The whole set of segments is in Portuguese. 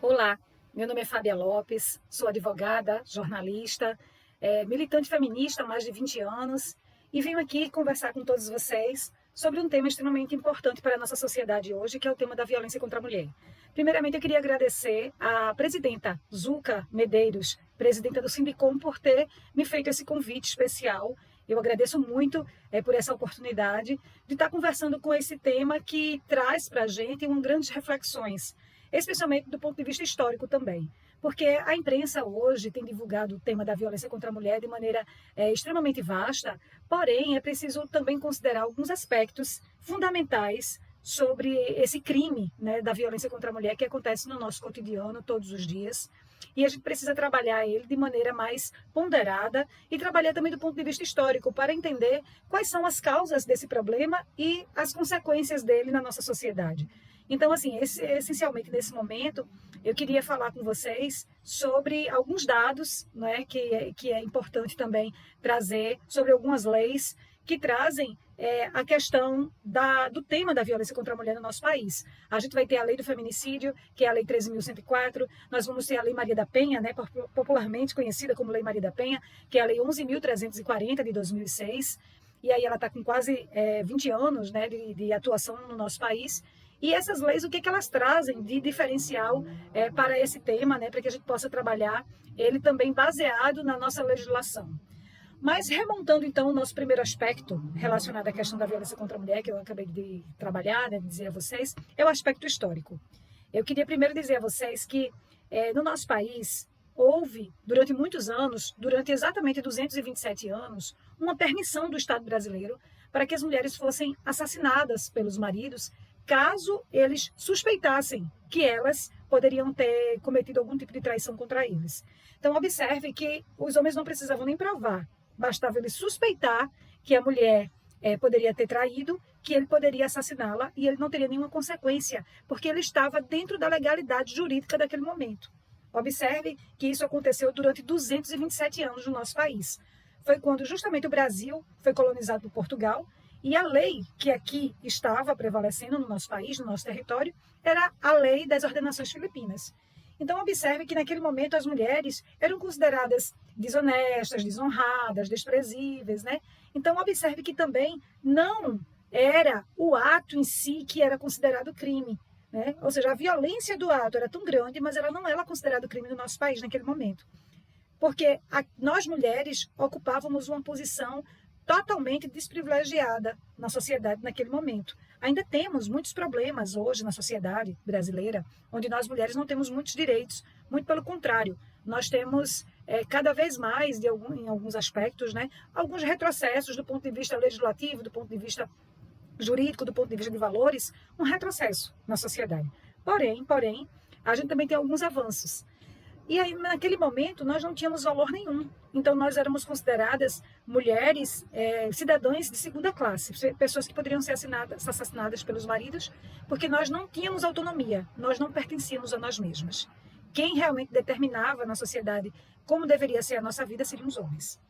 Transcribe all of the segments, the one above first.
Olá, meu nome é Fábia Lopes, sou advogada, jornalista, militante feminista há mais de 20 anos e venho aqui conversar com todos vocês sobre um tema extremamente importante para a nossa sociedade hoje, que é o tema da violência contra a mulher. Primeiramente, eu queria agradecer à presidenta Zuca Medeiros, presidenta do Sindicom, por ter me feito esse convite especial. Eu agradeço muito por essa oportunidade de estar conversando com esse tema que traz para a gente grandes reflexões, especialmente do ponto de vista histórico também. Porque a imprensa hoje tem divulgado o tema da violência contra a mulher de maneira extremamente vasta, porém é preciso também considerar alguns aspectos fundamentais sobre esse crime, né, da violência contra a mulher que acontece no nosso cotidiano todos os dias. E a gente precisa trabalhar ele de maneira mais ponderada e trabalhar também do ponto de vista histórico para entender quais são as causas desse problema e as consequências dele na nossa sociedade. Então, assim, essencialmente nesse momento, eu queria falar com vocês sobre alguns dados, né, que é importante também trazer, sobre algumas leis que trazem a questão do tema da violência contra a mulher no nosso país. A gente vai ter a lei do feminicídio, que é a lei 13.104, nós vamos ter a lei Maria da Penha, né, popularmente conhecida como lei Maria da Penha, que é a lei 11.340 de 2006, e aí ela está com quase 20 anos, né, de atuação no nosso país. E essas leis, o que elas trazem de diferencial para esse tema, né, para que a gente possa trabalhar ele também baseado na nossa legislação. Mas remontando então o nosso primeiro aspecto relacionado à questão da violência contra a mulher, que eu acabei de trabalhar, né, de dizer a vocês, é o aspecto histórico. Eu queria primeiro dizer a vocês que no nosso país houve, durante muitos anos, durante exatamente 227 anos, uma permissão do Estado brasileiro para que as mulheres fossem assassinadas pelos maridos, caso eles suspeitassem que elas poderiam ter cometido algum tipo de traição contra eles. Então, observe que os homens não precisavam nem provar, bastava ele suspeitar que a mulher poderia ter traído, que ele poderia assassiná-la e ele não teria nenhuma consequência, porque ele estava dentro da legalidade jurídica daquele momento. Observe que isso aconteceu durante 227 anos no nosso país. Foi quando justamente o Brasil foi colonizado por Portugal e a lei que aqui estava prevalecendo no nosso país, no nosso território, era a lei das ordenações filipinas. Então, observe que naquele momento as mulheres eram consideradas desonestas, desonradas, desprezíveis, né? Então, observe que também não era o ato em si que era considerado crime, né? Ou seja, a violência do ato era tão grande, mas ela não era considerada crime no nosso país naquele momento. Porque nós mulheres ocupávamos uma posição totalmente desprivilegiada na sociedade naquele momento. Ainda temos muitos problemas hoje na sociedade brasileira, onde nós mulheres não temos muitos direitos, muito pelo contrário, nós temos cada vez mais, em alguns aspectos, né, alguns retrocessos do ponto de vista legislativo, do ponto de vista jurídico, do ponto de vista de valores, um retrocesso na sociedade. Porém, a gente também tem alguns avanços. E aí, naquele momento, nós não tínhamos valor nenhum. Então, nós éramos consideradas mulheres, cidadãs de segunda classe, pessoas que poderiam ser assassinadas pelos maridos, porque nós não tínhamos autonomia, nós não pertencíamos a nós mesmas. Quem realmente determinava na sociedade como deveria ser a nossa vida seriam os homens.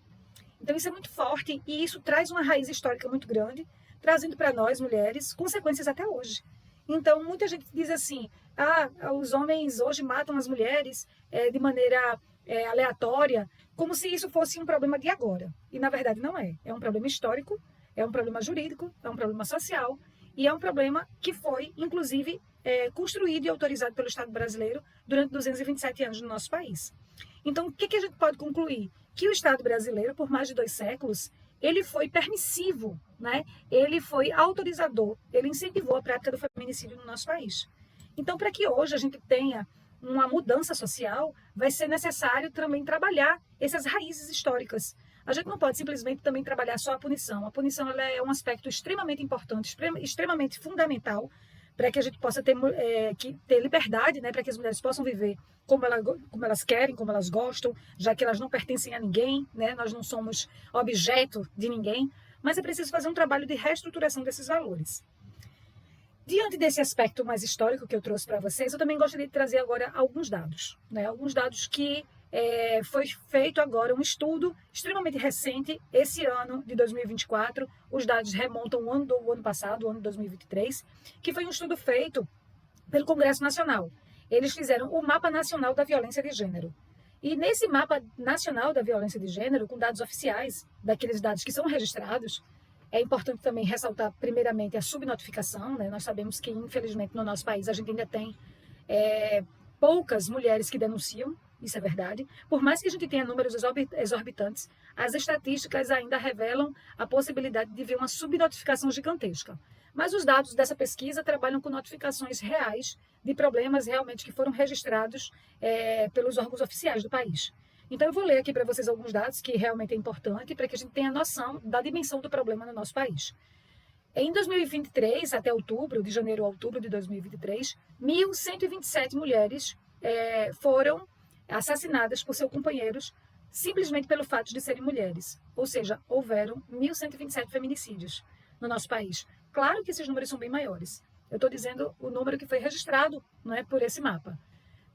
Então, isso é muito forte e isso traz uma raiz histórica muito grande, trazendo para nós, mulheres, consequências até hoje. Então, muita gente diz assim, os homens hoje matam as mulheres de maneira aleatória, como se isso fosse um problema de agora. E, na verdade, não é. É um problema histórico, é um problema jurídico, é um problema social, e é um problema que foi, inclusive, construído e autorizado pelo Estado brasileiro durante 227 anos no nosso país. Então, o que a gente pode concluir? Que o Estado brasileiro, por mais de 2 séculos, ele foi permissivo, né? Ele foi autorizador, ele incentivou a prática do feminicídio no nosso país. Então, para que hoje a gente tenha uma mudança social, vai ser necessário também trabalhar essas raízes históricas. A gente não pode simplesmente também trabalhar só a punição. A punição ela é um aspecto extremamente importante, extremamente fundamental, para que a gente possa ter liberdade, né, para que as mulheres possam viver como elas querem, como elas gostam, já que elas não pertencem a ninguém, né, nós não somos objeto de ninguém, mas é preciso fazer um trabalho de reestruturação desses valores. Diante desse aspecto mais histórico que eu trouxe para vocês, eu também gostaria de trazer agora alguns dados, né, alguns dados que foi feito agora um estudo extremamente recente, esse ano de 2024, os dados remontam ao ano passado, o ano de 2023, que foi um estudo feito pelo Congresso Nacional. eles fizeram o Mapa Nacional da Violência de Gênero. E nesse Mapa Nacional da Violência de Gênero, com dados oficiais, daqueles dados que são registrados, é importante também ressaltar, primeiramente, a subnotificação, né? Nós sabemos que, infelizmente, no nosso país, a gente ainda tem poucas mulheres que denunciam, isso é verdade. Por mais que a gente tenha números exorbitantes, as estatísticas ainda revelam a possibilidade de ver uma subnotificação gigantesca. Mas os dados dessa pesquisa trabalham com notificações reais de problemas realmente que foram registrados pelos órgãos oficiais do país. Então eu vou ler aqui para vocês alguns dados que realmente é importante para que a gente tenha noção da dimensão do problema no nosso país. Em 2023, até outubro, de janeiro a outubro de 2023, 1.127 mulheres foram assassinadas por seus companheiros simplesmente pelo fato de serem mulheres. Ou seja, houveram 1.127 feminicídios no nosso país. Claro que esses números são bem maiores. Eu estou dizendo o número que foi registrado, não é, por esse mapa.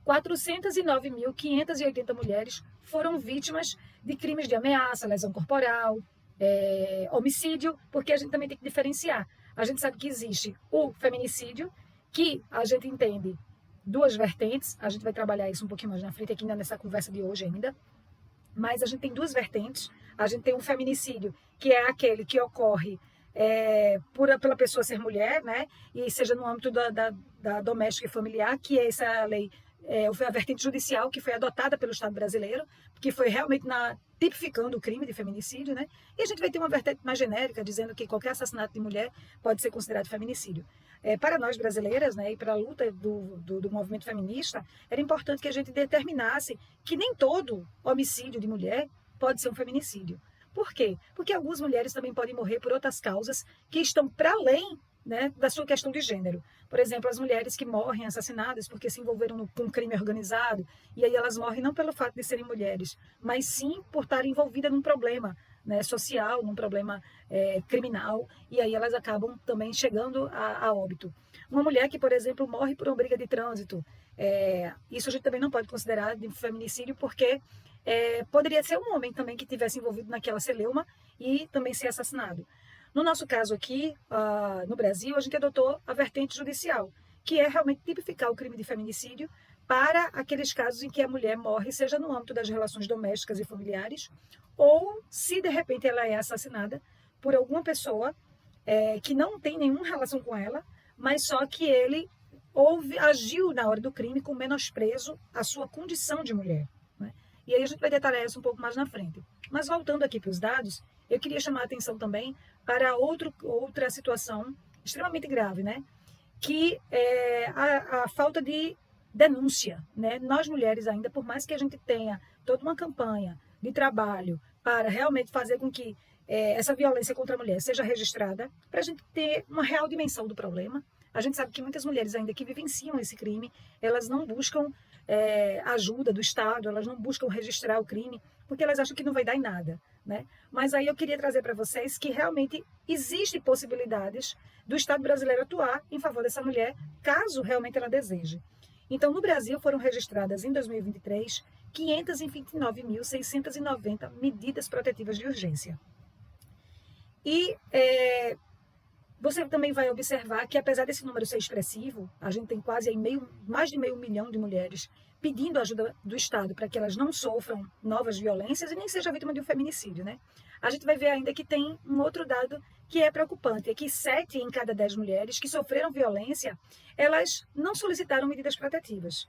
409.580 mulheres foram vítimas de crimes de ameaça, lesão corporal, homicídio, porque a gente também tem que diferenciar. A gente sabe que existe o feminicídio, que a gente entende duas vertentes, a gente vai trabalhar isso um pouquinho mais na frente, aqui nessa conversa de hoje ainda, mas a gente tem duas vertentes. A gente tem um feminicídio, que é aquele que ocorre pela pessoa ser mulher, né, e seja no âmbito da doméstica e familiar, que é essa lei, foi a vertente judicial que foi adotada pelo Estado brasileiro, que foi realmente tipificando o crime de feminicídio, né? E a gente vai ter uma vertente mais genérica, dizendo que qualquer assassinato de mulher pode ser considerado feminicídio. Para nós brasileiras, né, e para a luta do movimento feminista, era importante que a gente determinasse que nem todo homicídio de mulher pode ser um feminicídio. Por quê? Porque algumas mulheres também podem morrer por outras causas que estão para além, né, da sua questão de gênero. Por exemplo, as mulheres que morrem assassinadas porque se envolveram com um crime organizado, e aí elas morrem não pelo fato de serem mulheres, mas sim por estarem envolvidas num problema, né, social, num problema criminal, e aí elas acabam também chegando a óbito. Uma mulher que, por exemplo, morre por uma briga de trânsito, isso a gente também não pode considerar de feminicídio, porque poderia ser um homem também que tivesse envolvido naquela celeuma e também ser assassinado. No nosso caso aqui, no Brasil, a gente adotou a vertente judicial, que é realmente tipificar o crime de feminicídio para aqueles casos em que a mulher morre, seja no âmbito das relações domésticas e familiares, ou se de repente ela é assassinada por alguma pessoa que não tem nenhuma relação com ela, mas só que ele agiu na hora do crime com menosprezo à sua condição de mulher, né? E aí a gente vai detalhar isso um pouco mais na frente. Mas voltando aqui para os dados, eu queria chamar a atenção também para outra situação extremamente grave, né? Que é a falta de denúncia, né? Nós mulheres ainda, por mais que a gente tenha toda uma campanha de trabalho para realmente fazer com que essa violência contra a mulher seja registrada, para a gente ter uma real dimensão do problema. A gente sabe que muitas mulheres ainda que vivenciam esse crime, elas não buscam ajuda do Estado, elas não buscam registrar o crime, porque elas acham que não vai dar em nada, né? Mas aí eu queria trazer para vocês que realmente existem possibilidades do Estado brasileiro atuar em favor dessa mulher, caso realmente ela deseje. Então, no Brasil, foram registradas em 2023 529.690 medidas protetivas de urgência. E você também vai observar que, apesar desse número ser expressivo, a gente tem quase mais de 500 mil de mulheres pedindo ajuda do Estado para que elas não sofram novas violências e nem seja vítima de um feminicídio, né? A gente vai ver ainda que tem um outro dado que é preocupante, é que 7 em cada 10 mulheres que sofreram violência, elas não solicitaram medidas protetivas.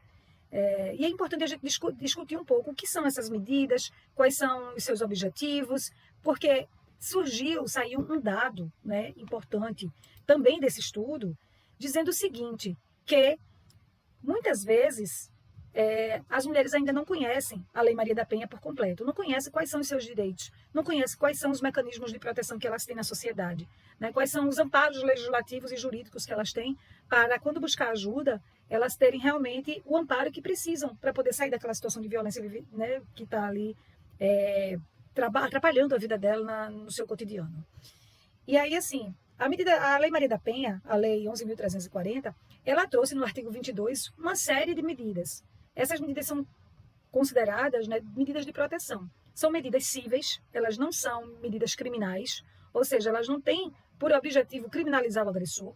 E é importante a gente discutir um pouco o que são essas medidas, quais são os seus objetivos, porque saiu um dado, né, importante também desse estudo, dizendo o seguinte, que muitas vezes as mulheres ainda não conhecem a Lei Maria da Penha por completo, não conhecem quais são os seus direitos, não conhecem quais são os mecanismos de proteção que elas têm na sociedade, né, quais são os amparos legislativos e jurídicos que elas têm para, quando buscar ajuda, elas terem realmente o amparo que precisam para poder sair daquela situação de violência, né, que está ali atrapalhando a vida dela no seu cotidiano. E aí, assim, a Lei Maria da Penha, a Lei 11.340, ela trouxe no artigo 22 uma série de medidas. Essas medidas são consideradas, né, medidas de proteção. São medidas cíveis, elas não são medidas criminais, ou seja, elas não têm por objetivo criminalizar o agressor.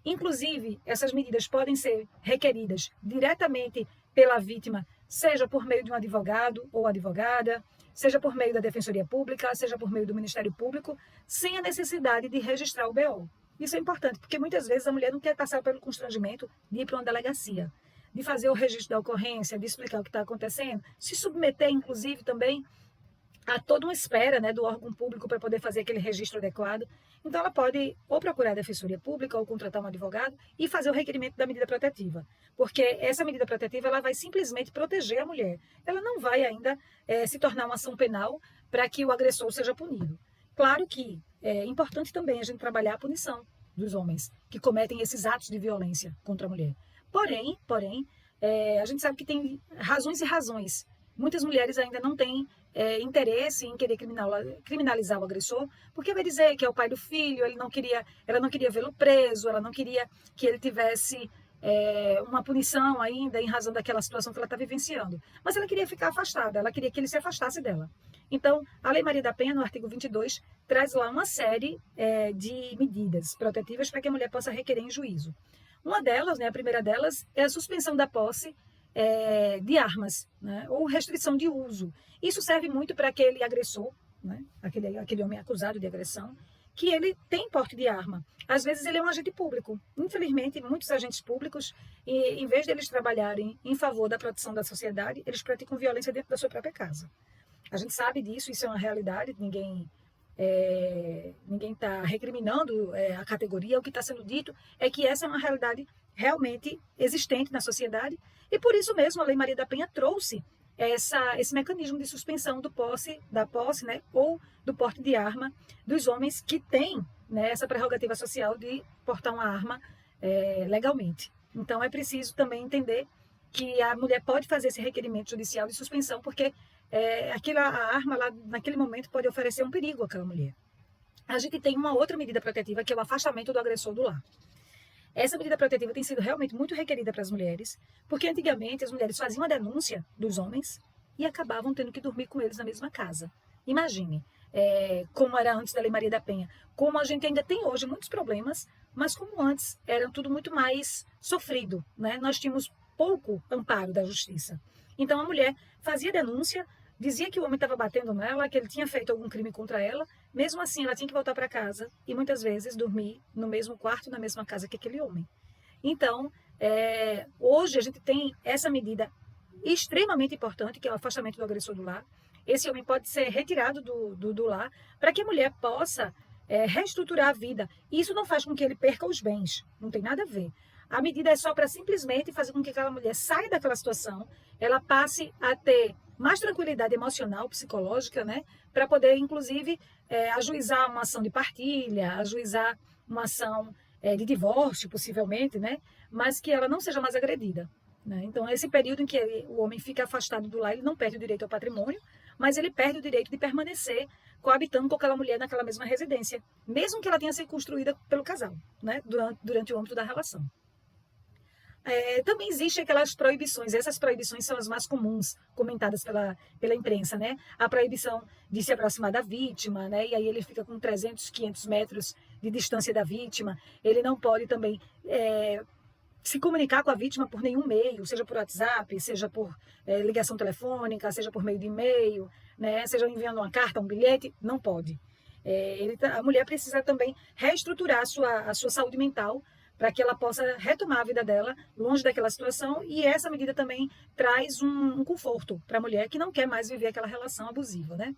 Inclusive, essas medidas podem ser requeridas diretamente pela vítima, seja por meio de um advogado ou advogada, seja por meio da Defensoria Pública, seja por meio do Ministério Público, sem a necessidade de registrar o BO. Isso é importante, porque muitas vezes a mulher não quer passar pelo constrangimento de ir para uma delegacia, de fazer o registro da ocorrência, de explicar o que está acontecendo, se submeter, inclusive, também há toda uma espera, né, do órgão público para poder fazer aquele registro adequado. Então, ela pode ou procurar a Defensoria Pública ou contratar um advogado e fazer o requerimento da medida protetiva. Porque essa medida protetiva ela vai simplesmente proteger a mulher. Ela não vai ainda se tornar uma ação penal para que o agressor seja punido. Claro que é importante também a gente trabalhar a punição dos homens que cometem esses atos de violência contra a mulher. Porém, a gente sabe que tem razões e razões. Muitas mulheres ainda não têm interesse em querer criminalizar o agressor, porque vai dizer que é o pai do filho, ela não queria vê-lo preso, ela não queria que ele tivesse uma punição ainda em razão daquela situação que ela está vivenciando. Mas ela queria ficar afastada, ela queria que ele se afastasse dela. Então, a Lei Maria da Penha, no artigo 22, traz lá uma série de medidas protetivas para que a mulher possa requerer em juízo. Uma delas, né, a primeira delas, é a suspensão da posse de armas, né, ou restrição de uso. Isso serve muito para aquele agressor, né, aquele homem acusado de agressão, que ele tem porte de arma. Às vezes ele é um agente público. Infelizmente, muitos agentes públicos, em vez de eles trabalharem em favor da proteção da sociedade, eles praticam violência dentro da sua própria casa. A gente sabe disso, isso é uma realidade, ninguém está recriminando a categoria. O que está sendo dito é que essa é uma realidade realmente existente na sociedade, e por isso mesmo a Lei Maria da Penha trouxe esse mecanismo de suspensão da posse, né, ou do porte de arma dos homens que têm, né, essa prerrogativa social de portar uma arma legalmente. Então é preciso também entender que a mulher pode fazer esse requerimento judicial de suspensão, porque a arma lá, naquele momento, pode oferecer um perigo àquela mulher. A gente tem uma outra medida protetiva, que é o afastamento do agressor do lar. Essa medida protetiva tem sido realmente muito requerida para as mulheres, porque antigamente as mulheres faziam a denúncia dos homens e acabavam tendo que dormir com eles na mesma casa. Imagine como era antes da Lei Maria da Penha, como a gente ainda tem hoje muitos problemas, mas como antes era tudo muito mais sofrido, né? Nós tínhamos pouco amparo da justiça. Então a mulher fazia denúncia, dizia que o homem estava batendo nela, que ele tinha feito algum crime contra ela, mesmo assim ela tinha que voltar para casa e muitas vezes dormir no mesmo quarto, na mesma casa que aquele homem. Então, hoje a gente tem essa medida extremamente importante, que é o afastamento do agressor do lar. Esse homem pode ser retirado do lar para que a mulher possa reestruturar a vida. Isso não faz com que ele perca os bens, não tem nada a ver. A medida é só para simplesmente fazer com que aquela mulher saia daquela situação, ela passe a ter mais tranquilidade emocional, psicológica, né? Para poder, inclusive, ajuizar uma ação de partilha, ajuizar uma ação de divórcio, possivelmente, né? Mas que ela não seja mais agredida, né? Então, esse período em que o homem fica afastado do lar, ele não perde o direito ao patrimônio, mas ele perde o direito de permanecer coabitando com aquela mulher naquela mesma residência, mesmo que ela tenha sido construída pelo casal, né? Durante o âmbito da relação. Também existem aquelas proibições, essas proibições são as mais comuns, comentadas pela imprensa, né? A proibição de se aproximar da vítima, né? E aí ele fica com 300, 500 metros de distância da vítima, ele não pode também se comunicar com a vítima por nenhum meio, seja por WhatsApp, seja por ligação telefônica, seja por meio de e-mail, né? Seja enviando uma carta, um bilhete, não pode. A mulher precisa também reestruturar a sua saúde mental, para que ela possa retomar a vida dela longe daquela situação, e essa medida também traz um conforto para a mulher que não quer mais viver aquela relação abusiva, né?